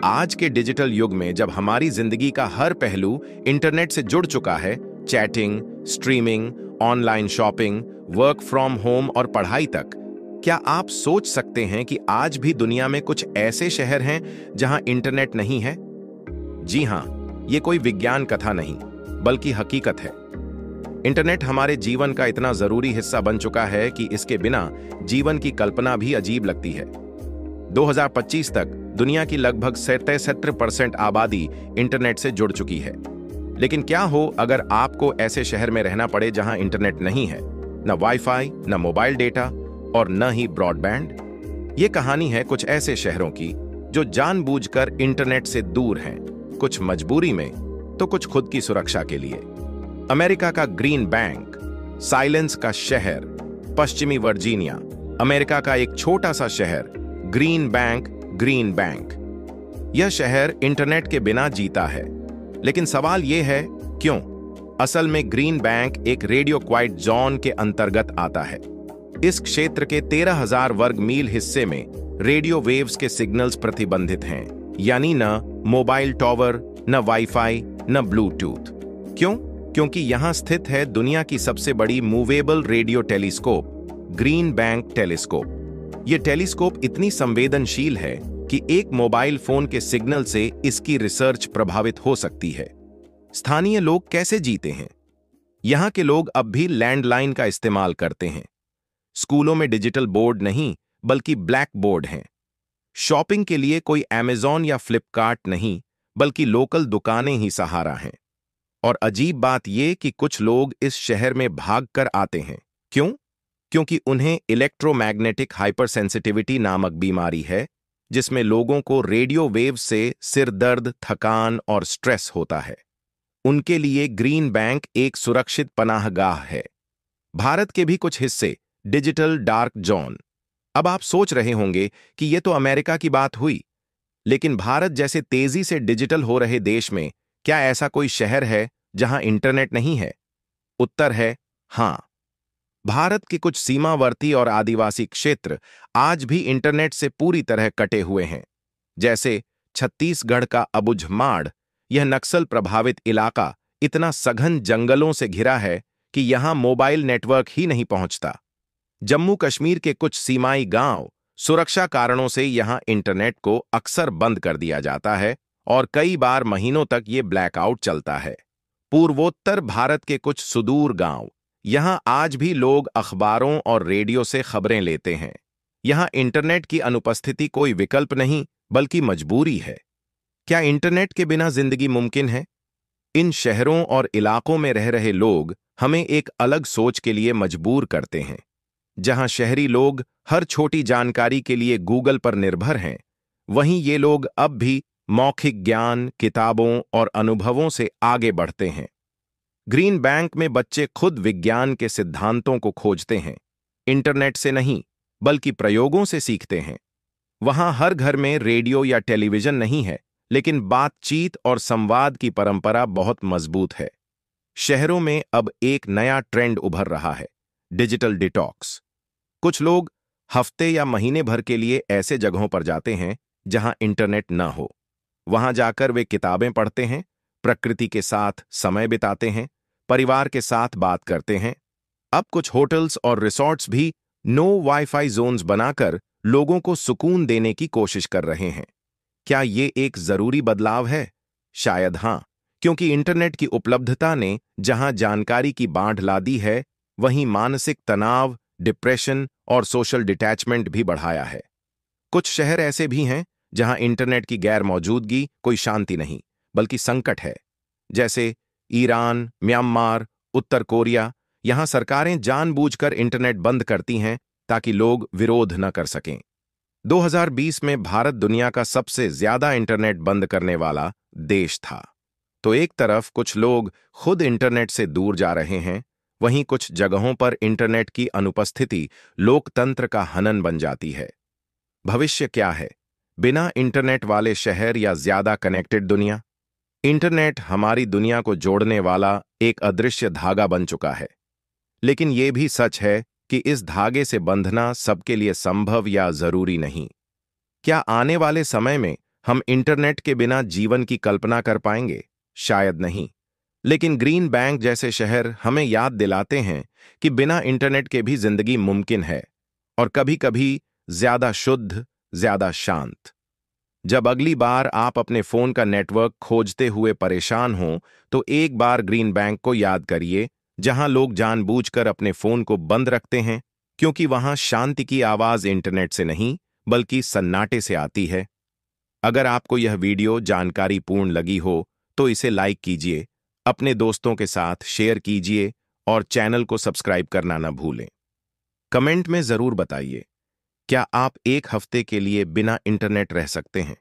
आज के डिजिटल युग में जब हमारी जिंदगी का हर पहलू इंटरनेट से जुड़ चुका है, chatting, streaming, online shopping, work from home और पढ़ाई तक, क्या आप सोच सकते हैं कि आज भी दुनिया में कुछ ऐसे शहर हैं जहां इंटरनेट नहीं है? जी हां, ये कोई विज्ञान कथा नहीं, बल्कि हकीकत है। इंटरनेट हमारे जीवन का इतना जरूरी हिस्सा बन चुका है कि इसके बिना जीवन की कल्पना भी अजीब लगती है। 2025 तक दुनिया की लगभग 77% आबादी इंटरनेट से जुड़ चुकी है। लेकिन क्या हो अगर आपको ऐसे शहर में रहना पड़े जहां इंटरनेट नहीं है, न वाईफाई, न मोबाइल डेटा और न ही ब्रॉडबैंड? ये कहानी है कुछ ऐसे शहरों की जो जानबूझकर इंटरनेट से दूर हैं, कुछ मजबूरी में तो कुछ खुद की सुरक्षा के लिए। अमेरिका का ग्रीन बैंक, साइलेंस का शहर, पश्चिमी वर्जीनिया, अमेरिका का एक छोटा सा शहर, ग्रीन बैंक। यह शहर इंटरनेट के बिना जीता है। लेकिन सवाल यह है, क्यों? असल में ग्रीन बैंक एक रेडियो क्वाइट जोन के अंतर्गत आता है। इस क्षेत्र के 13,000 वर्ग मील हिस्से में रेडियो वेव्स के सिग्नल्स प्रतिबंधित हैं, यानी न मोबाइल टॉवर, न वाईफाई, न ब्लूटूथ। क्यों? क्योंकि यहां स्थित है दुनिया की सबसे बड़ी movable radio telescope, green bank telescope. यह टेलीस्कोप इतनी संवेदनशील है कि एक मोबाइल फोन के सिग्नल से इसकी रिसर्च प्रभावित हो सकती है। स्थानीय लोग कैसे जीते हैं? यहां के लोग अब भी लैंडलाइन का इस्तेमाल करते हैं। स्कूलों में डिजिटल बोर्ड नहीं, बल्कि ब्लैक बोर्ड हैं। शॉपिंग के लिए कोई अमेज़न या फ्लिपकार्ट नहीं, बल्कि लोकल दुकानें ही सहारा हैं। और अजीब बात यह कि कुछ लोग इस शहर में भागकर आते हैं। क्यों? क्योंकि उन्हें इलेक्ट्रोमैग्नेटिक हाइपरसेंसिटिविटी नामक बीमारी है, जिसमें लोगों को रेडियो वेव से सिर दर्द, थकान और स्ट्रेस होता है। उनके लिए ग्रीन बैंक एक सुरक्षित पनाहगाह है। भारत के भी कुछ हिस्से डिजिटल डार्क जोन। अब आप सोच रहे होंगे कि यह तो अमेरिका की बात हुई, लेकिन भारत जैसे तेजी से डिजिटल हो रहे देश में क्या ऐसा कोई शहर है जहां इंटरनेट नहीं है? उत्तर है हां। भारत के कुछ सीमावर्ती और आदिवासी क्षेत्र आज भी इंटरनेट से पूरी तरह कटे हुए हैं। जैसे छत्तीसगढ़ का अबुझमाड़, यह नक्सल प्रभावित इलाका इतना सघन जंगलों से घिरा है कि यहां मोबाइल नेटवर्क ही नहीं पहुंचता। जम्मू कश्मीर के कुछ सीमाई गांव, सुरक्षा कारणों से यहां इंटरनेट को अक्सर बंद कर दिया जाता है और कई बार महीनों तक ये ब्लैकआउट चलता है। पूर्वोत्तर भारत के कुछ सुदूर गांव, यहां आज भी लोग अखबारों और रेडियो से खबरें लेते हैं। यहां इंटरनेट की अनुपस्थिति कोई विकल्प नहीं, बल्कि मजबूरी है। क्या इंटरनेट के बिना जिंदगी मुमकिन है? इन शहरों और इलाकों में रह रहे लोग हमें एक अलग सोच के लिए मजबूर करते हैं। जहां शहरी लोग हर छोटी जानकारी के लिए गूगल पर निर्भर हैं, वहीं ये लोग अब भी मौखिक ज्ञान, किताबों और अनुभवों से आगे बढ़ते हैं। ग्रीन बैंक में बच्चे खुद विज्ञान के सिद्धांतों को खोजते हैं, इंटरनेट से नहीं, बल्कि प्रयोगों से सीखते हैं। वहां हर घर में रेडियो या टेलीविजन नहीं है, लेकिन बातचीत और संवाद की परंपरा बहुत मजबूत है। शहरों में अब एक नया ट्रेंड उभर रहा है, डिजिटल डिटॉक्स। कुछ लोग हफ्ते या महीने भर के लिए ऐसे जगहों पर जाते हैं जहां इंटरनेट न हो। वहां जाकर वे किताबें पढ़ते हैं, प्रकृति के साथ समय बिताते हैं, परिवार के साथ बात करते हैं। अब कुछ होटल्स और रिसॉर्ट्स भी नो वाईफाई जोन्स बनाकर लोगों को सुकून देने की कोशिश कर रहे हैं। क्या ये एक जरूरी बदलाव है? शायद हां, क्योंकि इंटरनेट की उपलब्धता ने जहां जानकारी की बाढ़ ला दी है, वहीं मानसिक तनाव, डिप्रेशन और सोशल डिटैचमेंट भी बढ़ाया है। कुछ शहर ऐसे भी हैं जहां इंटरनेट की गैर मौजूदगी कोई शांति नहीं, बल्कि संकट है। जैसे ईरान, म्यांमार, उत्तर कोरिया, यहां सरकारें जानबूझकर इंटरनेट बंद करती हैं ताकि लोग विरोध न कर सकें। 2020 में भारत दुनिया का सबसे ज्यादा इंटरनेट बंद करने वाला देश था। तो एक तरफ कुछ लोग खुद इंटरनेट से दूर जा रहे हैं, वहीं कुछ जगहों पर इंटरनेट की अनुपस्थिति लोकतंत्र का हनन बन जाती है। भविष्य क्या है? बिना इंटरनेट वाले शहर या ज्यादा कनेक्टेड दुनिया? इंटरनेट हमारी दुनिया को जोड़ने वाला एक अदृश्य धागा बन चुका है, लेकिन यह भी सच है कि इस धागे से बंधना सबके लिए संभव या जरूरी नहीं। क्या आने वाले समय में हम इंटरनेट के बिना जीवन की कल्पना कर पाएंगे? शायद नहीं। लेकिन ग्रीन बैंक जैसे शहर हमें याद दिलाते हैं कि बिना इंटरनेट के भी जिंदगी मुमकिन है, और कभी-कभी ज्यादा शुद्ध, ज्यादा शांत। जब अगली बार आप अपने फोन का नेटवर्क खोजते हुए परेशान हों, तो एक बार ग्रीन बैंक को याद करिए, जहां लोग जानबूझकर अपने फोन को बंद रखते हैं, क्योंकि वहां शांति की आवाज इंटरनेट से नहीं, बल्कि सन्नाटे से आती है। अगर आपको यह वीडियो जानकारीपूर्ण लगी हो, तो इसे लाइक कीजिए, अपने दोस्तों के साथ शेयर कीजिए और चैनल को सब्सक्राइब करना न भूलें। कमेंट में जरूर बताइए, क्या आप एक हफ्ते के लिए बिना इंटरनेट रह सकते हैं?